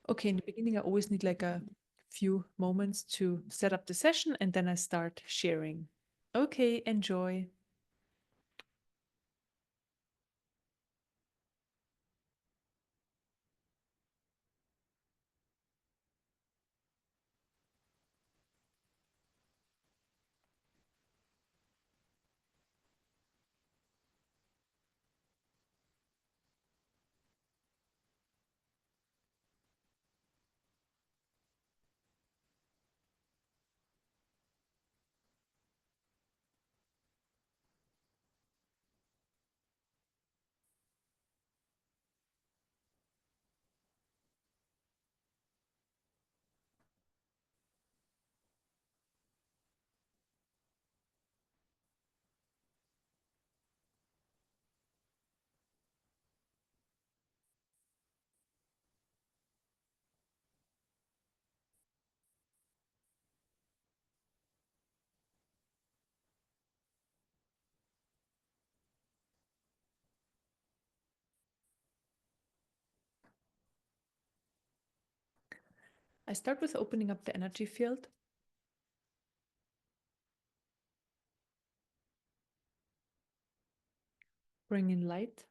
Okay, in the beginning, I always need like a few moments to set up the session and then I start sharing. Okay, enjoy. I start with opening up the energy field. Bring in light.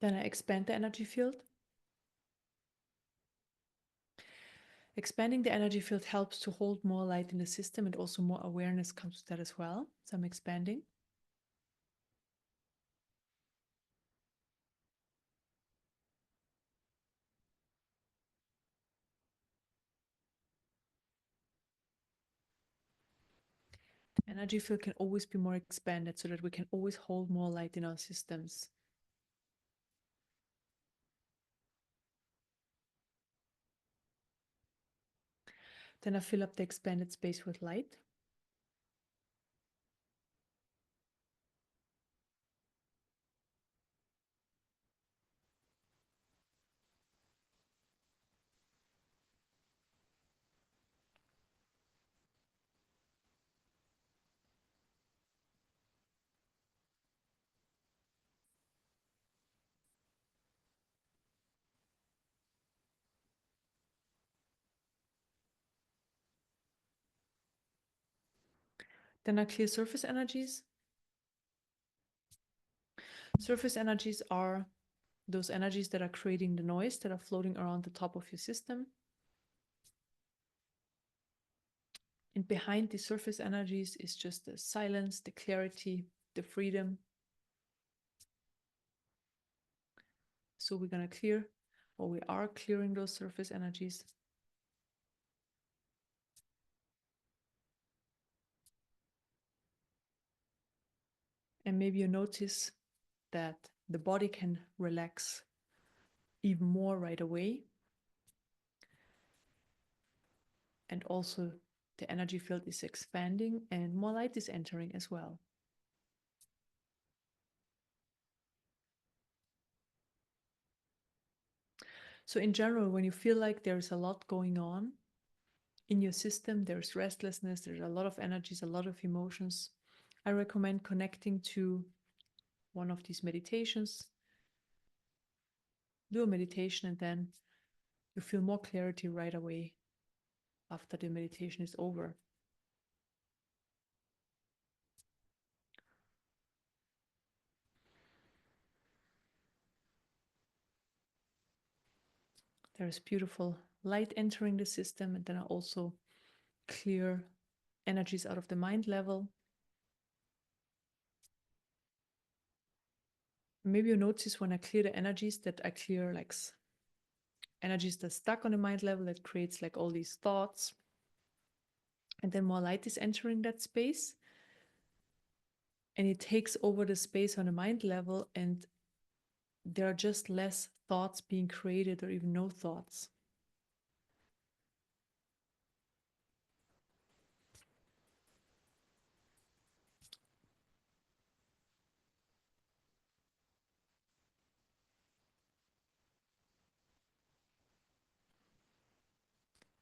Then I expand the energy field. Expanding the energy field helps to hold more light in the system and also more awareness comes with that as well. So I'm expanding. The energy field can always be more expanded so that we can always hold more light in our systems. Then I fill up the expanded space with light. Then I clear surface energies. Surface energies are those energies that are creating the noise that are floating around the top of your system. And behind the surface energies is just the silence, the clarity, the freedom. So we're going to clear, or we are clearing those surface energies. And maybe you notice that the body can relax even more right away. And also the energy field is expanding and more light is entering as well. So in general, when you feel like there's a lot going on in your system, there's restlessness, there's a lot of energies, a lot of emotions, I recommend connecting to one of these meditations. Do a meditation and then you feel more clarity right away after the meditation is over. There's beautiful light entering the system, and then I also clear energies out of the mind level. Maybe you notice when I clear the energies that I clear like energies that's stuck on the mind level that creates like all these thoughts. And then more light is entering that space. And it takes over the space on the mind level, and there are just less thoughts being created or even no thoughts.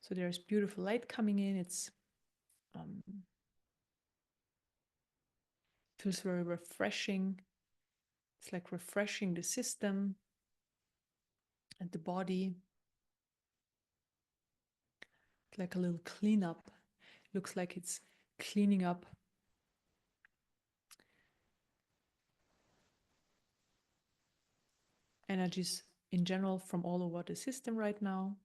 So there's beautiful light coming in. It's feels very refreshing. It's like refreshing the system and the body. It's like a little cleanup. Looks like it's cleaning up energies in general from all over the system right now.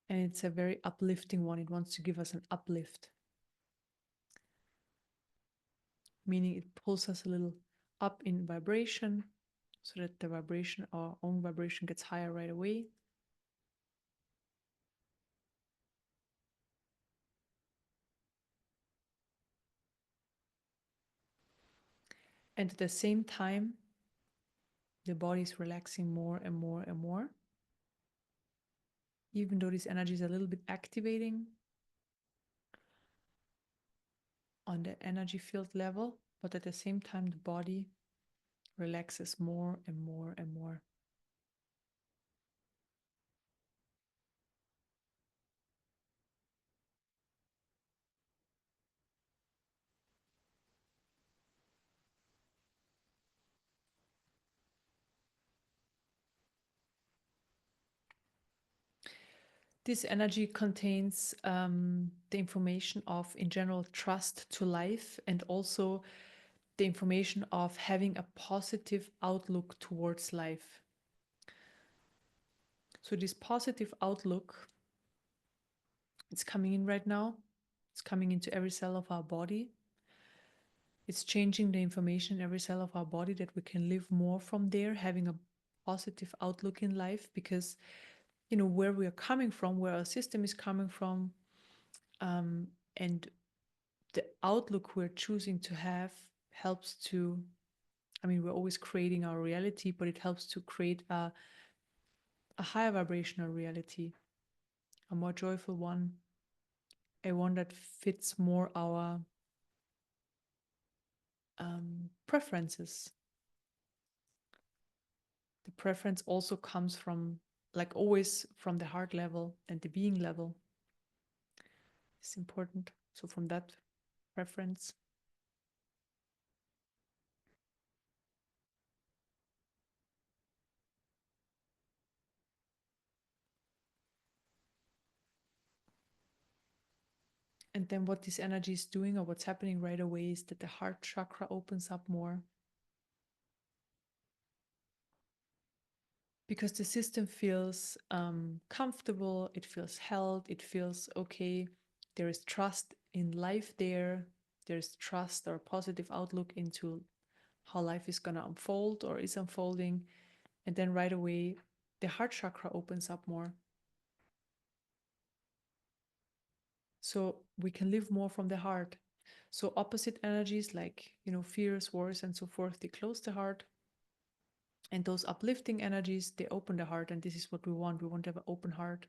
And it's a very uplifting one. It wants to give us an uplift, meaning it pulls us a little up in vibration so that the vibration, our own vibration, gets higher right away. And at the same time, the body is relaxing more and more and more. Even though this energy is a little bit activating on the energy field level, but at the same time, the body relaxes more and more and more. This energy contains the information of, in general, trust to life, and also the information of having a positive outlook towards life. So this positive outlook, it's coming in right now. It's coming into every cell of our body. It's changing the information in every cell of our body that we can live more from there, having a positive outlook in life, because where we are coming from, where our system is coming from, and the outlook we're choosing to have helps to, we're always creating our reality, but it helps to create a higher vibrational reality, a more joyful one, a one that fits more our preferences. The preference also comes from, like always, from the heart level and the being level. It's important. So from that preference. And then what this energy is doing, or what's happening right away, is that the heart chakra opens up more. Because the system feels comfortable, it feels held, it feels okay. There is trust in life there. There's trust or positive outlook into how life is going to unfold or is unfolding. And then right away, the heart chakra opens up more. So we can live more from the heart. So opposite energies like, fears, wars, and so forth, they close the heart. And those uplifting energies, they open the heart. And this is what we want. We want to have an open heart.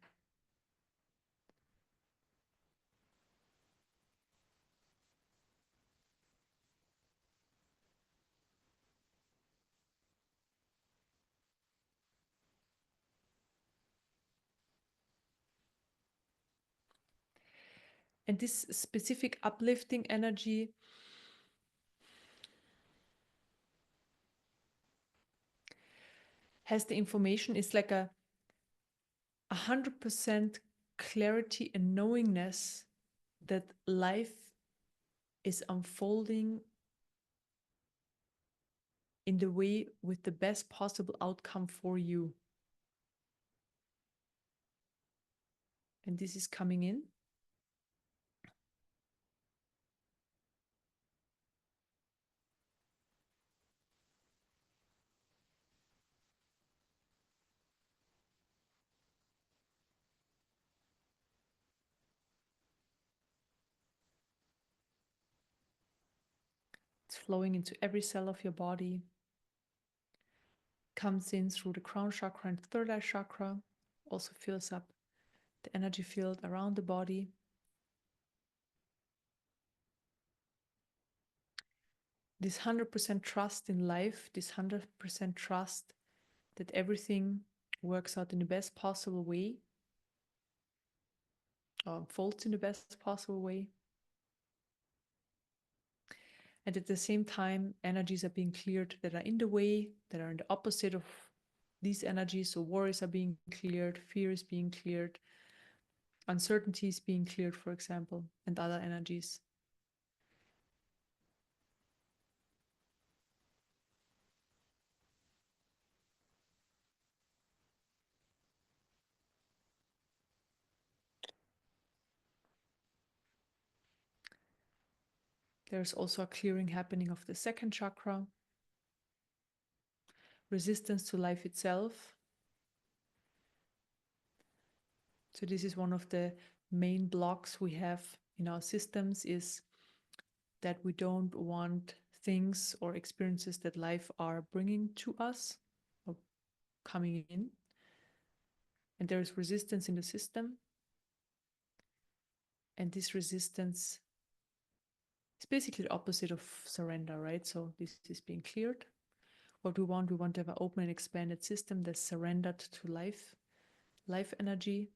And this specific uplifting energy has the information, it's like a 100% clarity and knowingness that life is unfolding in the way with the best possible outcome for you. And this is coming in. It's flowing into every cell of your body. Comes in through the crown chakra and third eye chakra. Also fills up the energy field around the body. this 100% trust in life, this 100% trust that everything works out in the best possible way, or unfolds in the best possible way. And at the same time, energies are being cleared that are in the way, that are in the opposite of these energies. So worries are being cleared, fear is being cleared, uncertainty is being cleared, for example, and other energies. There's also a clearing happening of the second chakra, resistance to life itself. So this is one of the main blocks we have in our systems, is that we don't want things or experiences that life are bringing to us or coming in. And there is resistance in the system. And this resistance is basically the opposite of surrender, right? So this is being cleared. What we want to have an open and expanded system that's surrendered to life energy.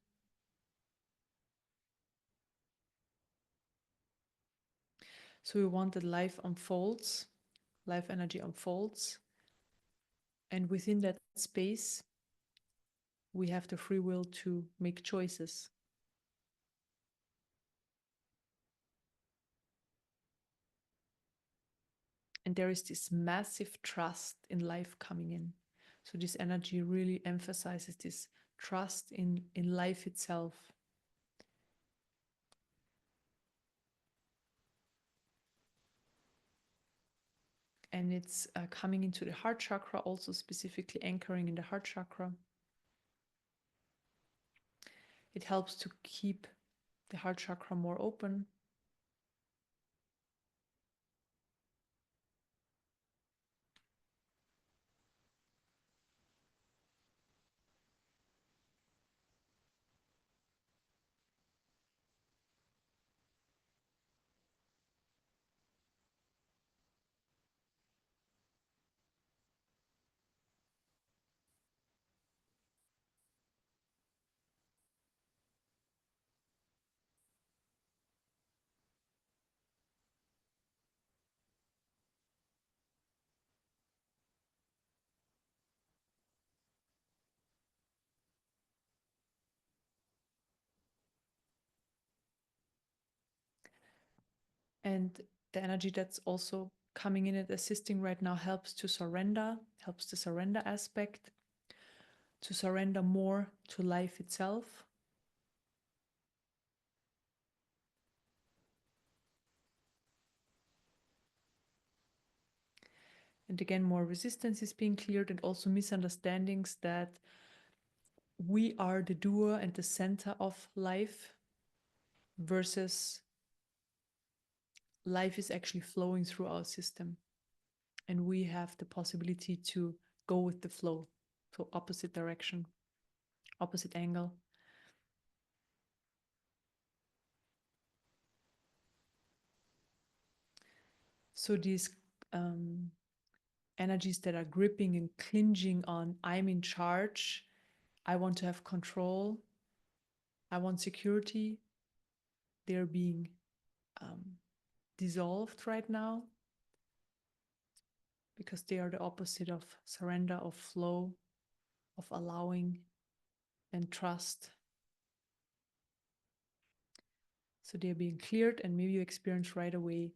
So we want that life unfolds, life energy unfolds. And within that space, we have the free will to make choices. And there is this massive trust in life coming in. So this energy really emphasizes this trust in life itself. And it's coming into the heart chakra, also specifically anchoring in the heart chakra. It helps to keep the heart chakra more open. And the energy that's also coming in and assisting right now helps the surrender aspect, to surrender more to life itself. And again, more resistance is being cleared, and also misunderstandings that we are the doer and the center of life, versus life is actually flowing through our system. And we have the possibility to go with the flow, so opposite direction, opposite angle. So these energies that are gripping and clinging on, I'm in charge, I want to have control, I want security, they're being dissolved right now, because they are the opposite of surrender, of flow, of allowing and trust. So they're being cleared, and maybe you experience right away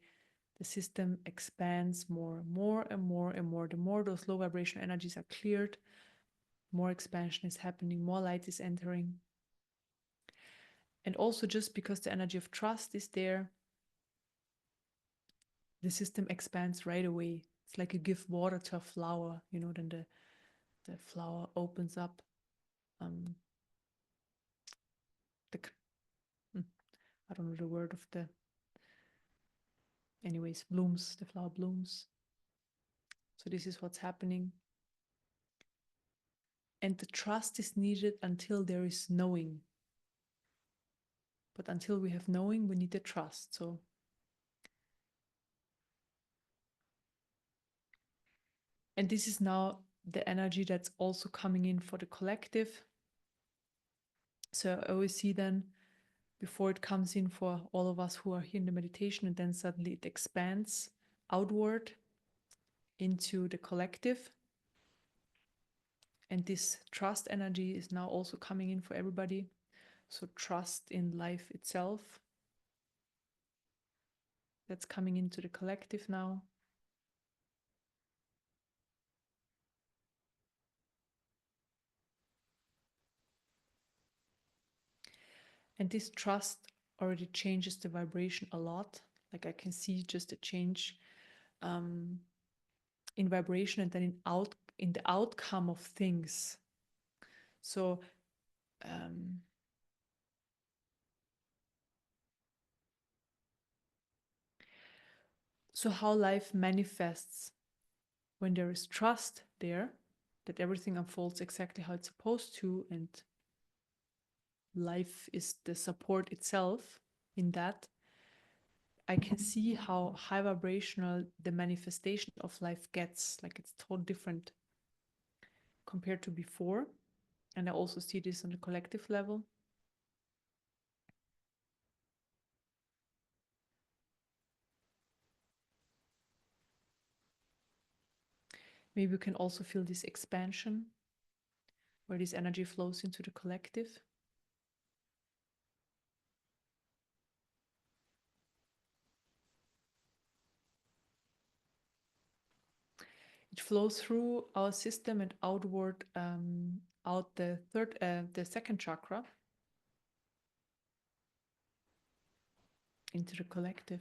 the system expands more and more and more and more. The more those low vibration energies are cleared, more expansion is happening, more light is entering. And also, just because the energy of trust is there, the system expands right away. It's like you give water to a flower, then the flower opens up. The I don't know the word of the, anyways, blooms, the flower blooms. So this is what's happening. And the trust is needed until there is knowing. But until we have knowing, we need the trust. So And this is now the energy that's also coming in for the collective. So I always see then, before it comes in for all of us who are here in the meditation, and then suddenly it expands outward into the collective. And this trust energy is now also coming in for everybody. So trust in life itself, that's coming into the collective now. And this trust already changes the vibration a lot. Like I can see just a change um, in vibration, and then in the outcome of things. So um, so how life manifests when there is trust there, that everything unfolds exactly how it's supposed to, and life is the support itself in that. I can see how high vibrational the manifestation of life gets. Like it's totally different compared to before. And I also see this on the collective level. Maybe you can also feel this expansion where this energy flows into the collective. It flows through our system and outward, out the second chakra into the collective.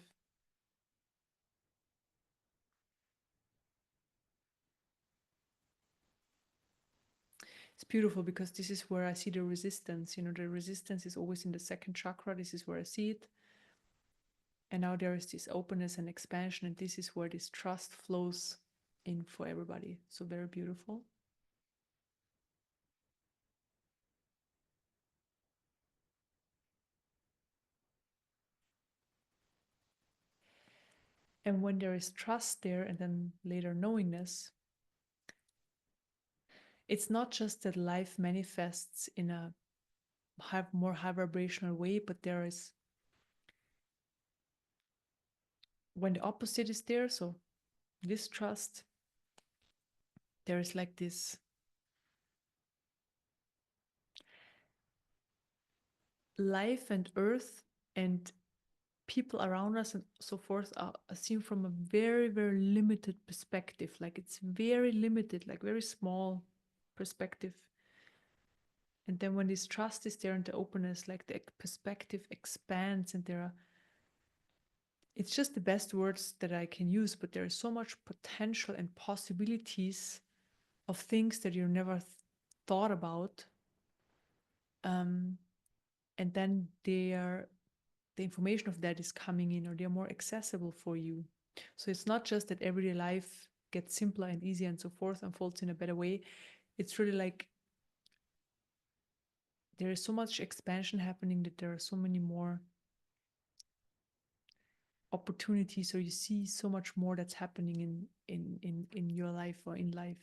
It's beautiful because this is where I see the resistance. You know, the resistance is always in the second chakra. This is where I see it. And now there is this openness and expansion, and this is where this trust flows in for everybody. So very beautiful. And when there is trust there and then later knowingness, it's not just that life manifests in a more high vibrational way, but there is, when the opposite is there, so distrust, there is like this life and earth and people around us and so forth are seen from a very, very limited perspective. Like it's very limited, like very small perspective. And then when this trust is there and the openness, like the perspective expands, and there are, it's just the best words that I can use, but there is so much potential and possibilities of things that you never thought about. Um, and then the information of that is coming in, or they're more accessible for you. So it's not just that everyday life gets simpler and easier and so forth, unfolds in a better way. It's really like there is so much expansion happening that there are so many more opportunities, or you see so much more that's happening in your life or in life.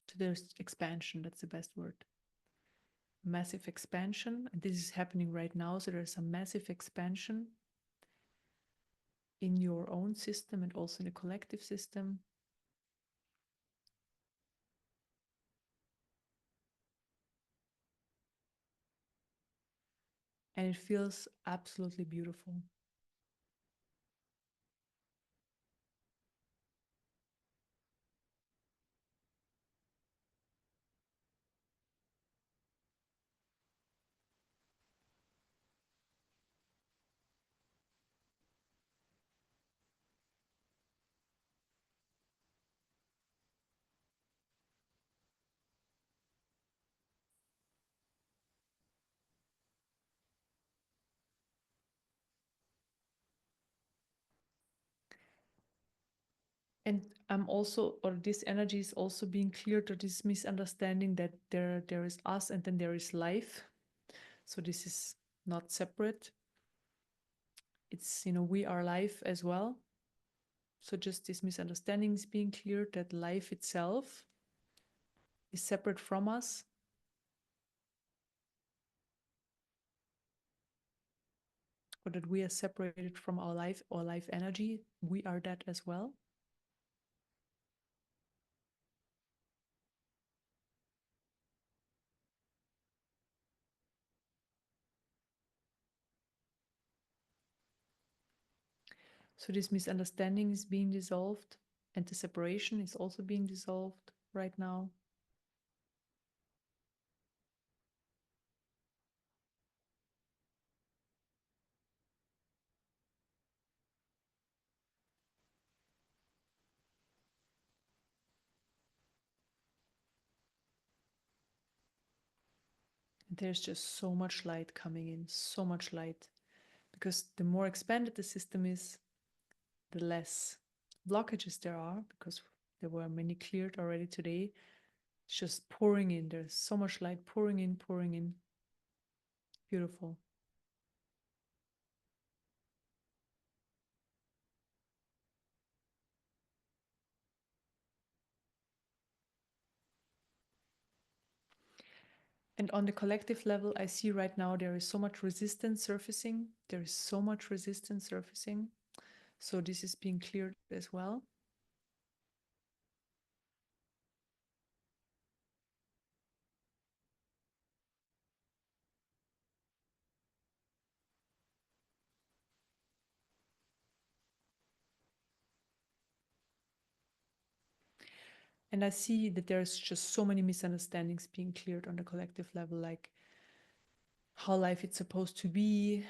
So there's expansion, that's the best word. Massive expansion, and this is happening right now. So there's a massive expansion in your own system and also in the collective system. And it feels absolutely beautiful. And I'm also, or this energy is also being cleared, or this misunderstanding that there is us and then there is life. So this is not separate. It's, you know, we are life as well. So just these misunderstandings being cleared, that life itself is separate from us, or that we are separated from our life or life energy. We are that as well. So this misunderstanding is being dissolved, and the separation is also being dissolved right now. And there's just so much light coming in, so much light. Because the more expanded the system is, the less blockages there are, because there were many cleared already today. It's just pouring in. There's so much light pouring in, pouring in. Beautiful. And on the collective level, I see right now there is so much resistance surfacing. There is so much resistance surfacing. So this is being cleared as well. And I see that there's just so many misunderstandings being cleared on the collective level, like how life is supposed to be,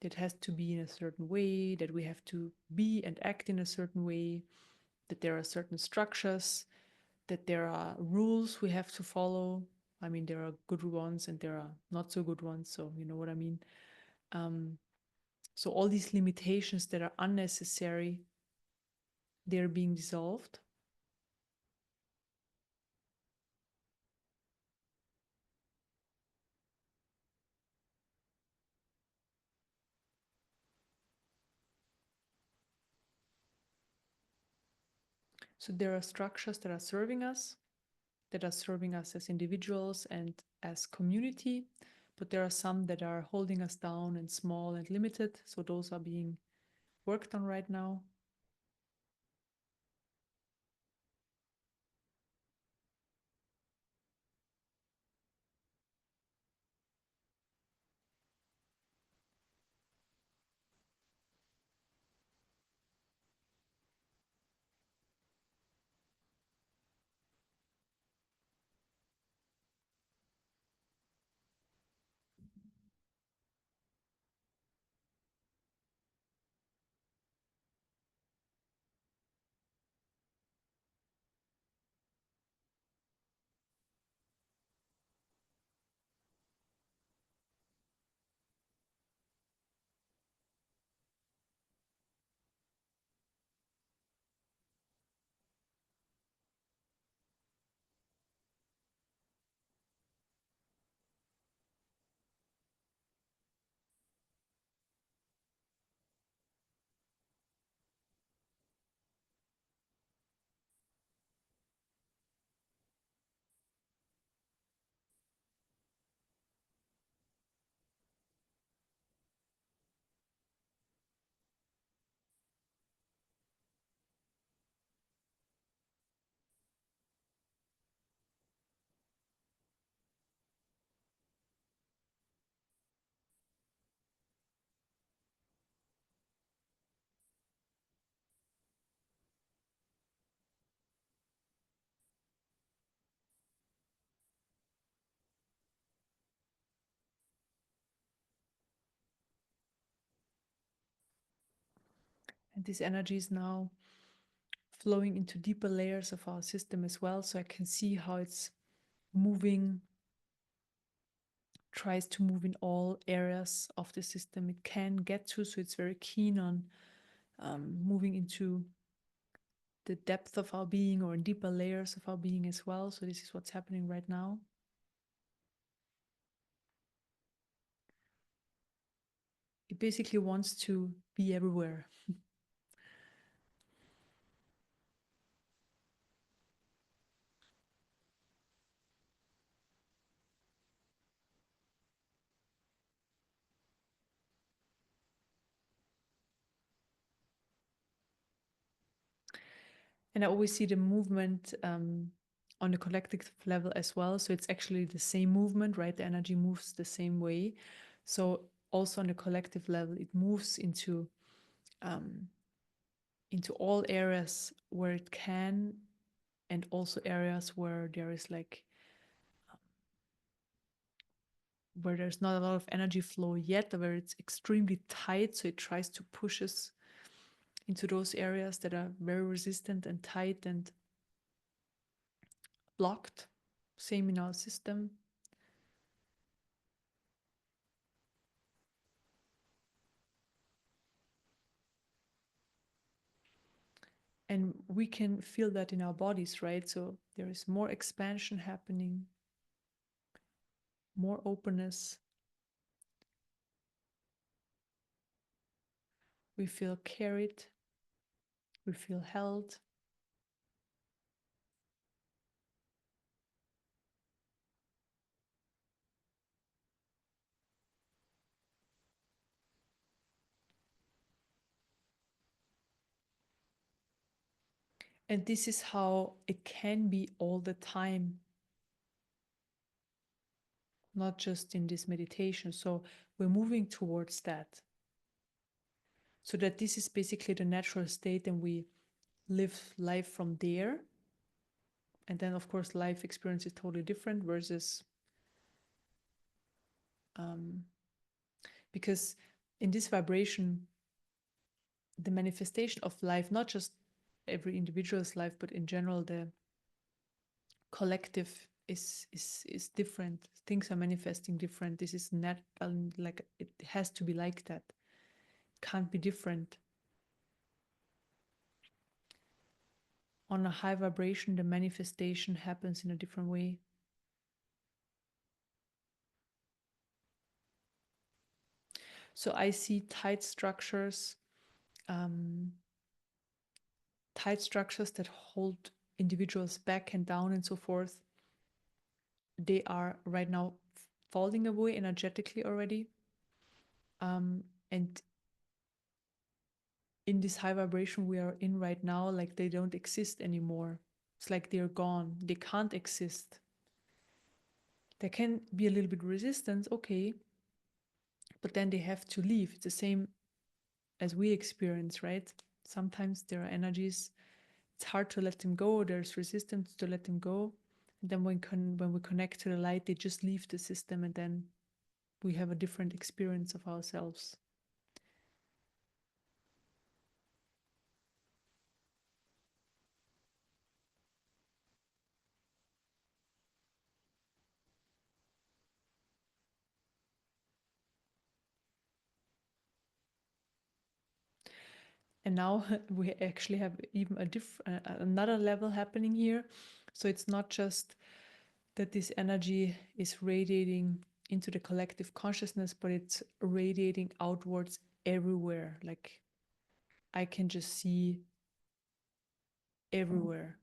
that has to be in a certain way, that we have to be and act in a certain way, that there are certain structures, that there are rules we have to follow. I mean, there are good ones and there are not so good ones, so you know what I mean. Um, so all these limitations that are unnecessary, they're being dissolved. So there are structures that are serving us as individuals and as community, but there are some that are holding us down and small and limited. So those are being worked on right now. And this energy is now flowing into deeper layers of our system as well. So I can see how it's moving, tries to move in all areas of the system it can get to. So it's very keen on moving into the depth of our being or in deeper layers of our being as well. So this is what's happening right now. It basically wants to be everywhere. And I always see the movement on the collective level as well. So it's actually the same movement, right? The energy moves the same way. So also on the collective level, it moves um, into all areas where it can, and also areas where there is like where there's not a lot of energy flow yet, or where it's extremely tight. So it tries to push us into those areas that are very resistant and tight and blocked. Same in our system. And we can feel that in our bodies, right? So there is more expansion happening, more openness. We feel carried, we feel held. And this is how it can be all the time, not just in this meditation. So we're moving towards that. So that this is basically the natural state, and we live life from there. And then, of course, life experience is totally different versus because in this vibration, the manifestation of life, not just every individual's life, but in general, the collective is different. Things are manifesting different. This is not like it has to be like that. It can't be different. On a high vibration, the manifestation happens in a different way. So I see um, tight structures that hold individuals back and down and so forth. They are right now falling away energetically already. And in this high vibration we are in right now, like they don't exist anymore. It's like they're gone. They can't exist. There can be a little bit resistance, okay, but then they have to leave. It's the same as we experience, right? Sometimes there are energies, it's hard to let them go. There's resistance to let them go. And then when we connect to the light, they just leave the system, and then we have a different experience of ourselves. And now we actually have even another level happening here. So it's not just that this energy is radiating into the collective consciousness, but it's radiating outwards everywhere. Like I can just see everywhere.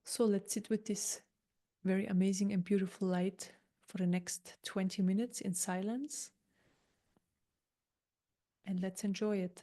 So let's sit with this very amazing and beautiful light for the next 20 minutes in silence, and let's enjoy it.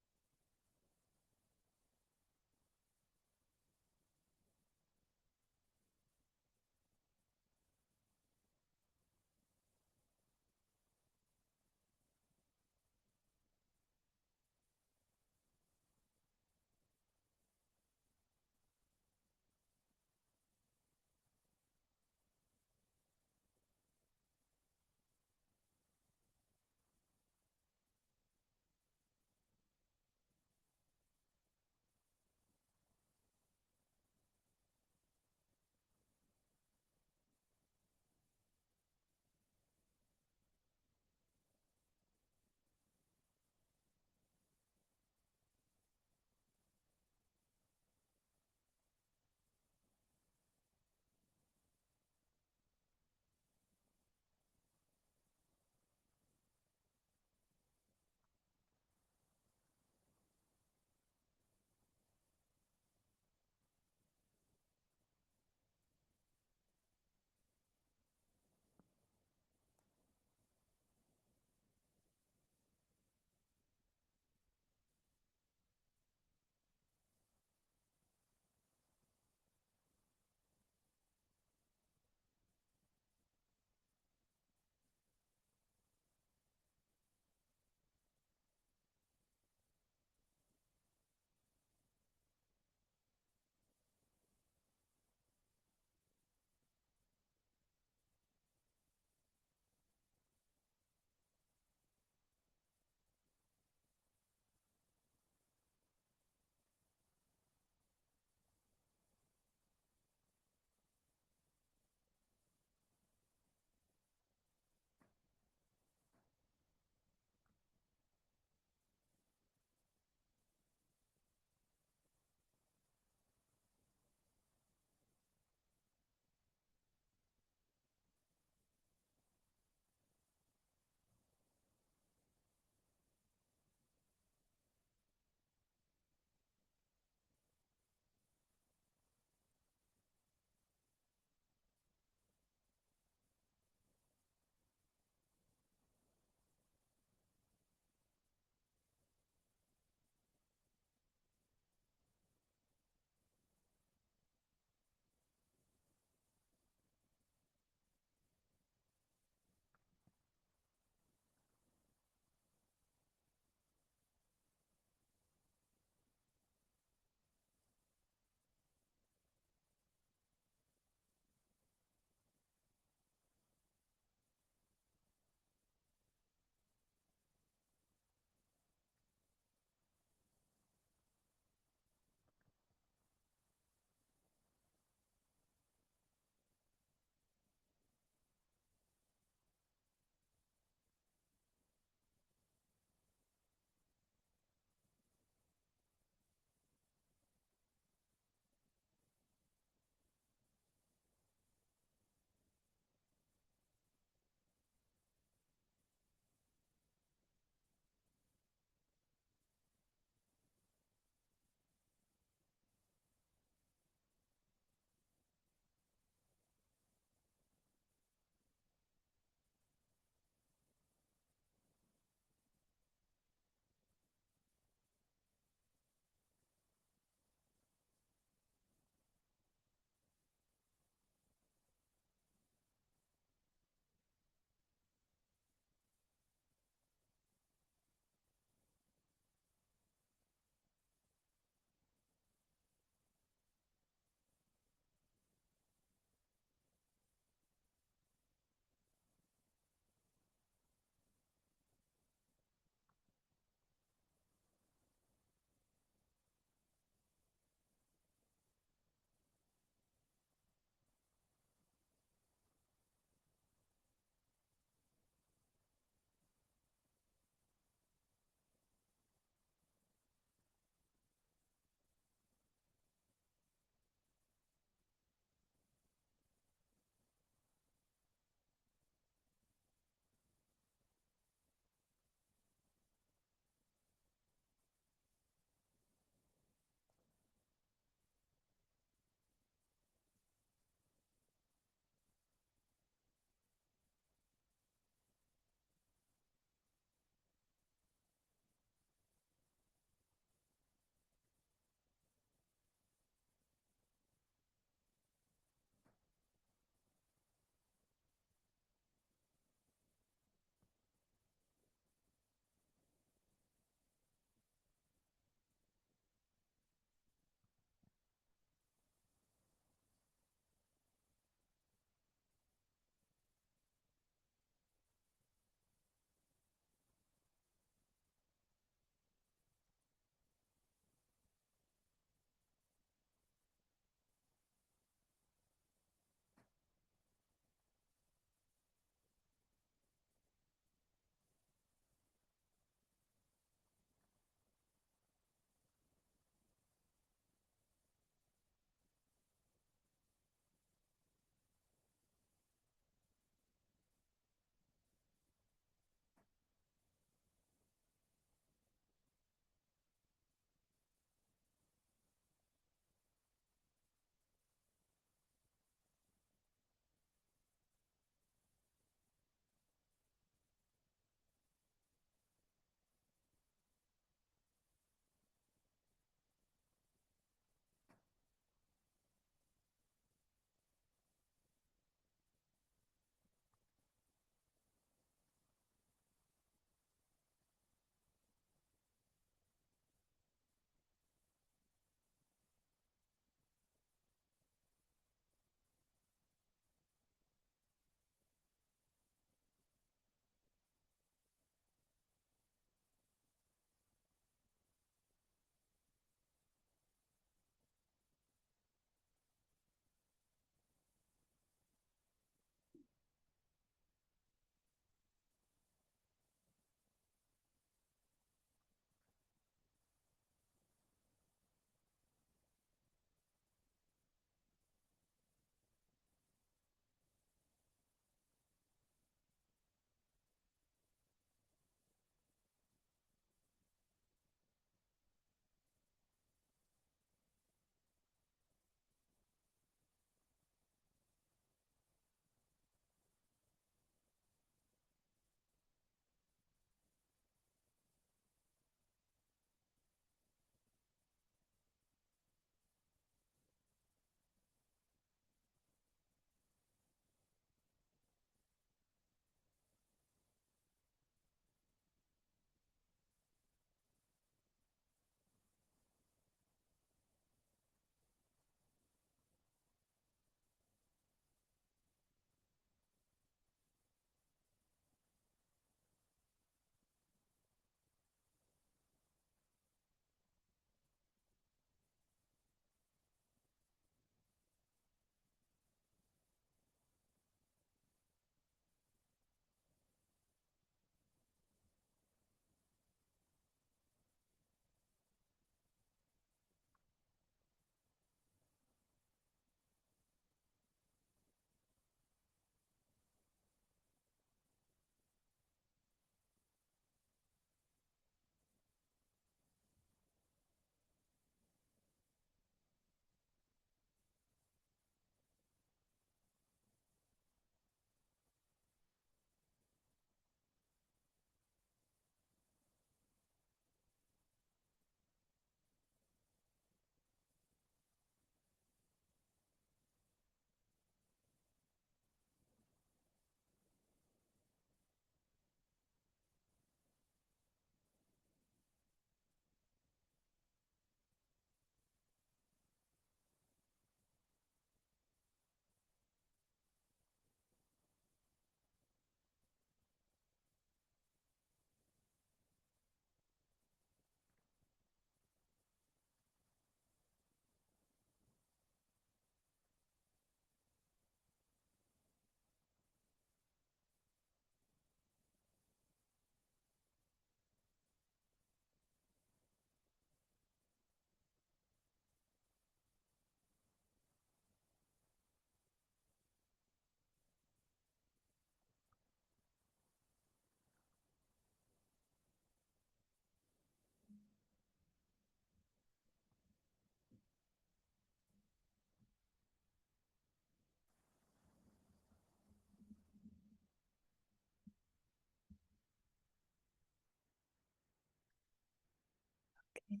Okay.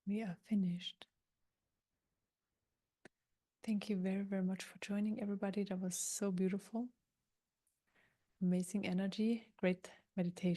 We are finished. Thank you very, very much for joining, everybody. That was so beautiful. Amazing energy, great meditation.